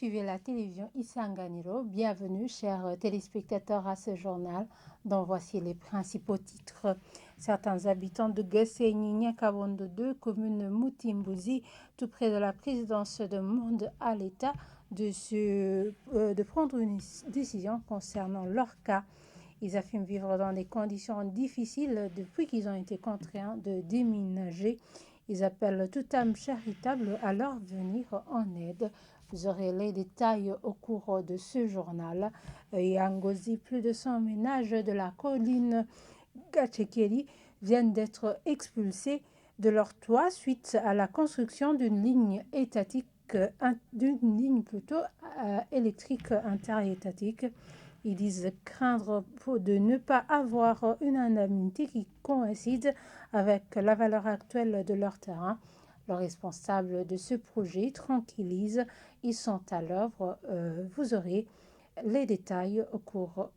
suivez la télévision Isanganiro. Bienvenue, chers téléspectateurs, à ce journal dont voici les principaux titres. Certains habitants de Gasenyi Nyakabondo 2, commune Mutimbuzi, tout près de la présidence de Monde à l'État, de prendre une décision concernant leur cas. Ils affirment vivre dans des conditions difficiles depuis qu'ils ont été contraints de déménager. Ils appellent toute âme charitable à leur venir en aide. Vous aurez les détails au cours de ce journal. Et à Ngozi, plus de 100 ménages de la colline Gachekeri viennent d'être expulsés de leur toit suite à la construction d'une ligne étatique, électrique interétatique. Ils disent craindre de ne pas avoir une indemnité qui coïncide avec la valeur actuelle de leur terrain. Le responsable de ce projet tranquillise, ils sont à l'œuvre. Vous aurez les détails au cours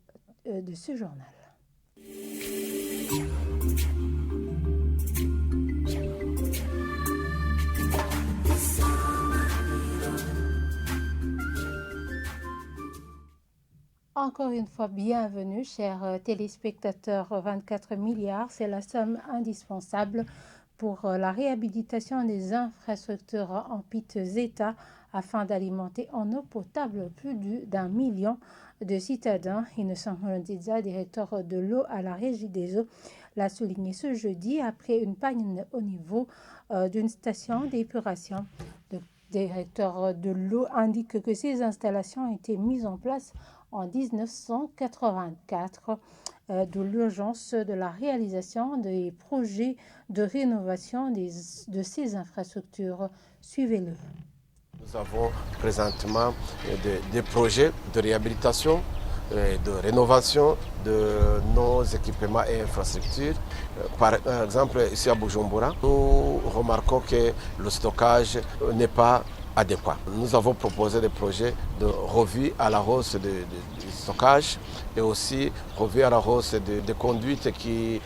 de ce journal. Encore une fois, bienvenue, chers téléspectateurs. 24 milliards, c'est la somme indispensable pour la réhabilitation des infrastructures en piteux état afin d'alimenter en eau potable plus d'1 million de citadins. Innocent Nkurunziza, directeur de l'eau à la Régie des eaux, l'a souligné ce jeudi après une panne au niveau d'une station d'épuration. Le directeur de l'eau indique que ces installations ont été mises en place en 1984, d'où l'urgence de la réalisation des projets de rénovation de ces infrastructures. Suivez-le. Nous avons présentement des projets de réhabilitation et de rénovation de nos équipements et infrastructures. Par exemple, ici à Bujumbura, nous remarquons que le stockage n'est pas adéquat. Nous avons proposé des projets de revue à la hausse du stockage et aussi revue à la hausse des conduites qui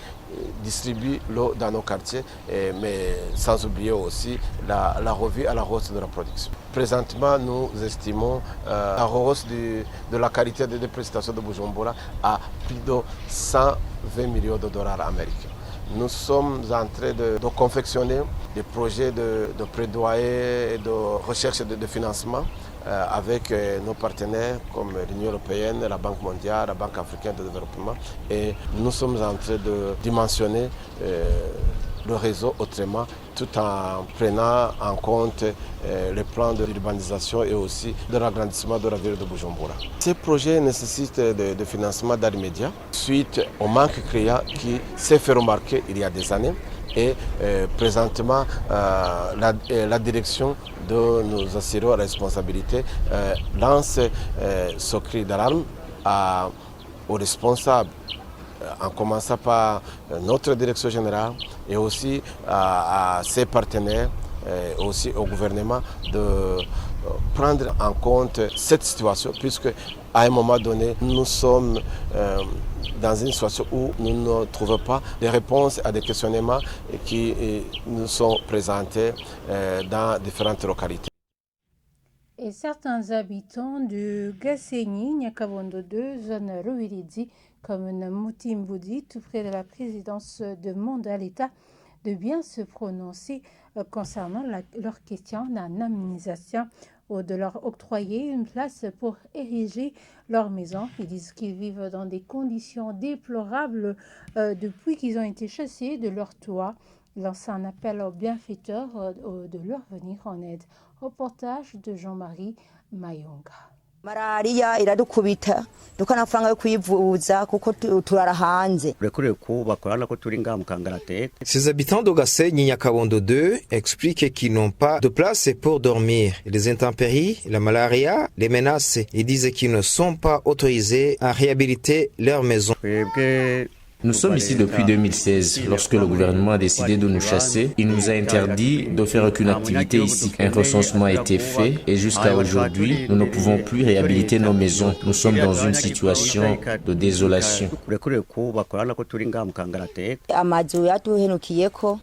distribuent l'eau dans nos quartiers, mais sans oublier aussi la revue à la hausse de la production. Présentement, nous estimons la hausse de la qualité des prestations de Bujumbura à plus de 120 millions de dollars américains. Nous sommes en train de confectionner des projets de plaidoyer et de recherche de financement avec nos partenaires comme l'Union européenne, la Banque mondiale, la Banque africaine de développement. Et nous sommes en train de dimensionner le réseau autrement, tout en prenant en compte les plans de l'urbanisation et aussi de l'agrandissement de la ville de Bujumbura. Ces projets nécessitent de financement dans l'immédiat, suite au manque criant qui s'est fait remarquer il y a des années. Et présentement, la direction de nos assureurs à responsabilité lance ce cri d'alarme aux responsables, en commençant par notre direction générale et aussi à ses partenaires, aussi au gouvernement, de prendre en compte cette situation, puisque à un moment donné, nous sommes dans une situation où nous ne trouvons pas des réponses à des questionnements qui nous sont présentés dans différentes localités. Et certains habitants de Gasenyi Nyakabondo 2, zone Ruwirizi, commune Mutimbuzi, tout près de la présidence de Monde à l'État, de bien se prononcer concernant leur question d'indemnisation ou de leur octroyer une place pour ériger leur maison. Ils disent qu'ils vivent dans des conditions déplorables depuis qu'ils ont été chassés de leur toit. Ils lancent un appel aux bienfaiteurs de leur venir en aide. Reportage de Jean-Marie Mayonga. Malaria iradukubita dukanafanga yo kwivuza kuko turara hanze. Ces habitants d'Ogasenyi Nyakabondo 2 expliquent qu'ils n'ont pas de place pour dormir. Les intempéries, la malaria, les menaces, ils disent qu'ils ne sont pas autorisés à réhabiliter leur maison. Nous sommes ici depuis 2016. Lorsque le gouvernement a décidé de nous chasser, il nous a interdit de faire aucune activité ici. Un recensement a été fait et jusqu'à aujourd'hui, nous ne pouvons plus réhabiliter nos maisons. Nous sommes dans une situation de désolation.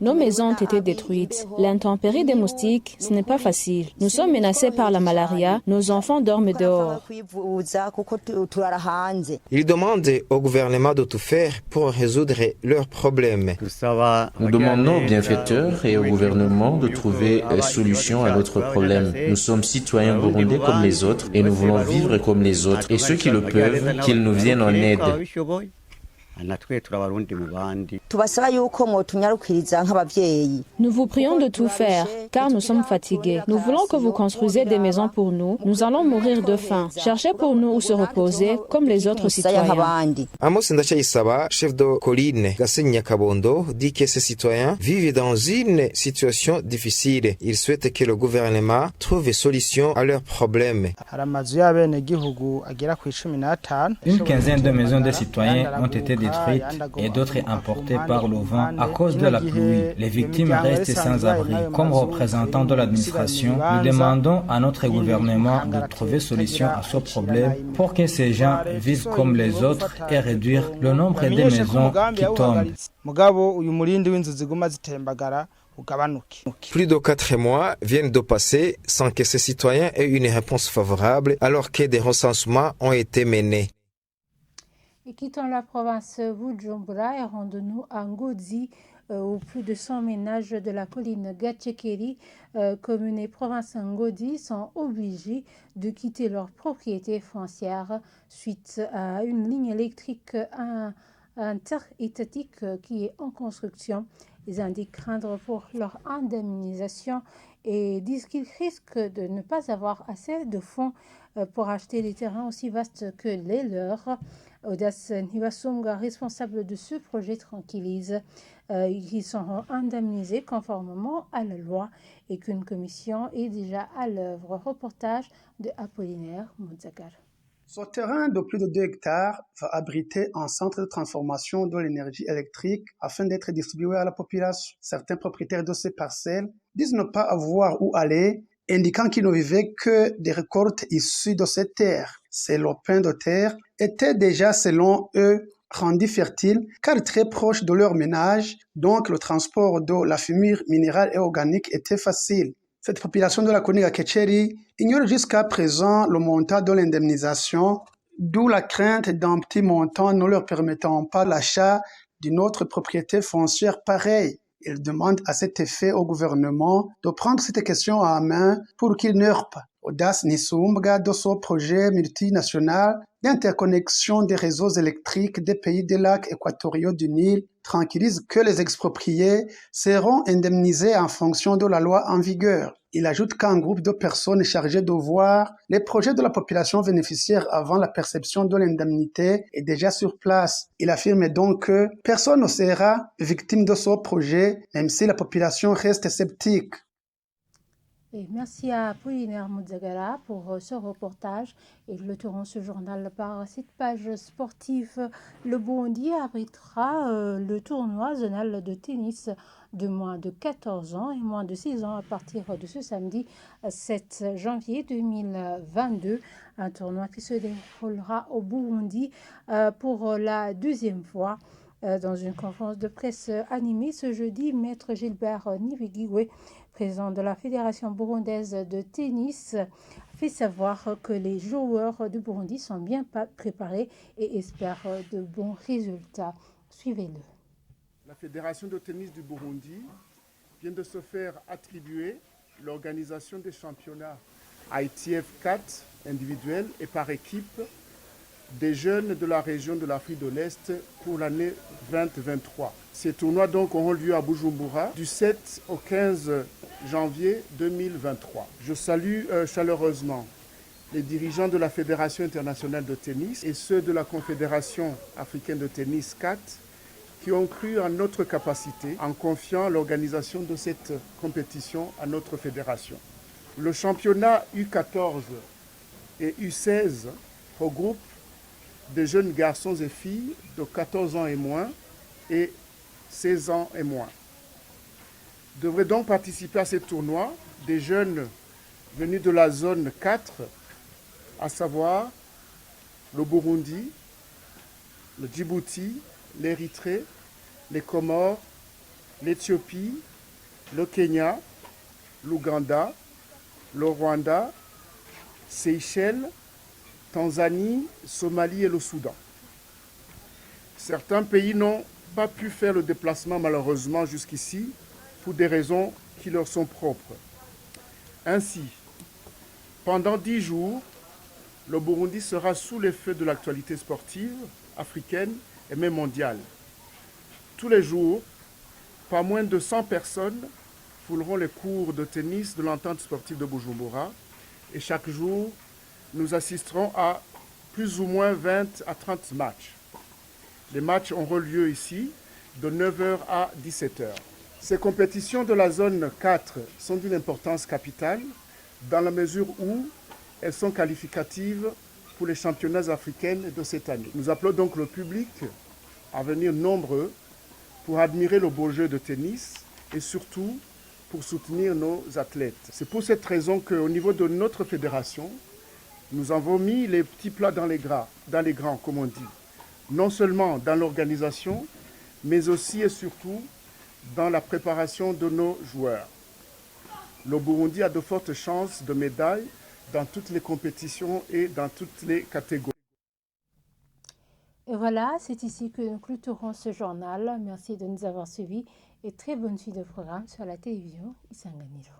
Nos maisons ont été détruites. L'intempérie des moustiques, ce n'est pas facile. Nous sommes menacés par la malaria. Nos enfants dorment dehors. Ils demandent au gouvernement de tout faire pour résoudre leurs problèmes. Nous demandons aux bienfaiteurs et au gouvernement de trouver une solution à notre problème. Nous sommes citoyens burundais comme les autres et nous voulons vivre comme les autres. Et ceux qui le peuvent, qu'ils nous viennent en aide. Nous vous prions de tout faire, car nous sommes fatigués. Nous voulons que vous construisiez des maisons pour nous. Nous allons mourir de faim. Cherchez pour nous où se reposer, comme les autres citoyens. Amos Ndachayisaba, chef de colline Gassé-Nyakabondo, dit que ces citoyens vivent dans une situation difficile. Il souhaite que le gouvernement trouve une solution à leurs problèmes. Une quinzaine de maisons des citoyens ont été détruites et d'autres emportées par le vent à cause de la pluie. Les victimes restent sans abri. Comme représentants de l'administration, nous demandons à notre gouvernement de trouver solution à ce problème pour que ces gens vivent comme les autres et réduire le nombre de maisons qui tombent. Plus de 4 mois viennent de passer sans que ces citoyens aient une réponse favorable alors que des recensements ont été menés. Et quittons la province Bujumbura et rendons-nous à Ngozi, où plus de 100 ménages de la colline Gatchekeri, commune et province Ngodi, sont obligés de quitter leur propriété foncière suite à une ligne électrique interétatique qui est en construction. Ils indiquent craindre pour leur indemnisation et disent qu'ils risquent de ne pas avoir assez de fonds pour acheter des terrains aussi vastes que les leurs. Audace Nibasonga, responsable de ce projet, tranquillise qu'ils seront indemnisés conformément à la loi et qu'une commission est déjà à l'œuvre. Reportage de Apollinaire Moudzagar. Ce terrain de plus de 2 hectares va abriter un centre de transformation de l'énergie électrique afin d'être distribué à la population. Certains propriétaires de ces parcelles disent ne pas avoir où aller, indiquant qu'ils ne vivaient que des récoltes issues de ces terres. Ces lopins de terre étaient déjà, selon eux, rendus fertiles car très proches de leur ménage, donc le transport de la fumure minérale et organique était facile. Cette population de la commune Gatchekeri ignore jusqu'à présent le montant de l'indemnisation, d'où la crainte d'un petit montant ne leur permettant pas l'achat d'une autre propriété foncière pareille. Ils demandent à cet effet au gouvernement de prendre cette question en main pour qu'ils n'heurtent pas. Audace Nisumba, de ce projet multinational d'interconnexion des réseaux électriques des pays des lacs équatoriaux du Nil, tranquillise que les expropriés seront indemnisés en fonction de la loi en vigueur. Il ajoute qu'un groupe de personnes est chargé de voir les projets de la population bénéficiaire avant la perception de l'indemnité est déjà sur place. Il affirme donc que personne ne sera victime de ce projet, même si la population reste sceptique. Et merci à Apollinaire Moudzagara pour ce reportage et clôturons ce journal par cette page sportive. Le Burundi abritera le tournoi zonal de tennis de moins de 14 ans et moins de 6 ans à partir de ce samedi 7 janvier 2022. Un tournoi qui se déroulera au Burundi pour la 2e fois. Dans une conférence de presse animée ce jeudi, Maître Gilbert Nivigiwe, président de la Fédération burundaise de tennis, fait savoir que les joueurs du Burundi sont bien préparés et espèrent de bons résultats. Suivez-le. La Fédération de tennis du Burundi vient de se faire attribuer l'organisation des championnats ITF 4 individuels et par équipe des jeunes de la région de l'Afrique de l'Est pour l'année 2023. Ces tournois donc auront lieu à Bujumbura du 7 au 15 janvier 2023. Je salue chaleureusement les dirigeants de la Fédération internationale de tennis et ceux de la Confédération africaine de tennis 4 qui ont cru en notre capacité en confiant l'organisation de cette compétition à notre fédération. Le championnat U14 et U16 regroupe des jeunes garçons et filles de 14 ans et moins et 16 ans et moins. Devraient donc participer à ces tournois des jeunes venus de la zone 4, à savoir le Burundi, le Djibouti, l'Érythrée, les Comores, l'Éthiopie, le Kenya, l'Ouganda, le Rwanda, Seychelles, Tanzanie, Somalie et le Soudan. Certains pays n'ont pas pu faire le déplacement malheureusement jusqu'ici pour des raisons qui leur sont propres. Ainsi, pendant 10 jours, le Burundi sera sous les feux de l'actualité sportive africaine et même mondiale. Tous les jours, pas moins de 100 personnes fouleront les cours de tennis de l'entente sportive de Bujumbura et chaque jour, nous assisterons à plus ou moins 20 à 30 matchs. Les matchs auront lieu ici de 9h à 17h. Ces compétitions de la zone 4 sont d'une importance capitale dans la mesure où elles sont qualificatives pour les championnats africains de cette année. Nous appelons donc le public à venir nombreux pour admirer le beau jeu de tennis et surtout pour soutenir nos athlètes. C'est pour cette raison qu'au niveau de notre fédération, nous avons mis les petits plats dans les grands, comme on dit. Non seulement dans l'organisation, mais aussi et surtout dans la préparation de nos joueurs. Le Burundi a de fortes chances de médailles dans toutes les compétitions et dans toutes les catégories. Et voilà, c'est ici que nous clôturons ce journal. Merci de nous avoir suivis et très bonne suite de programme sur la télévision Isanganiro.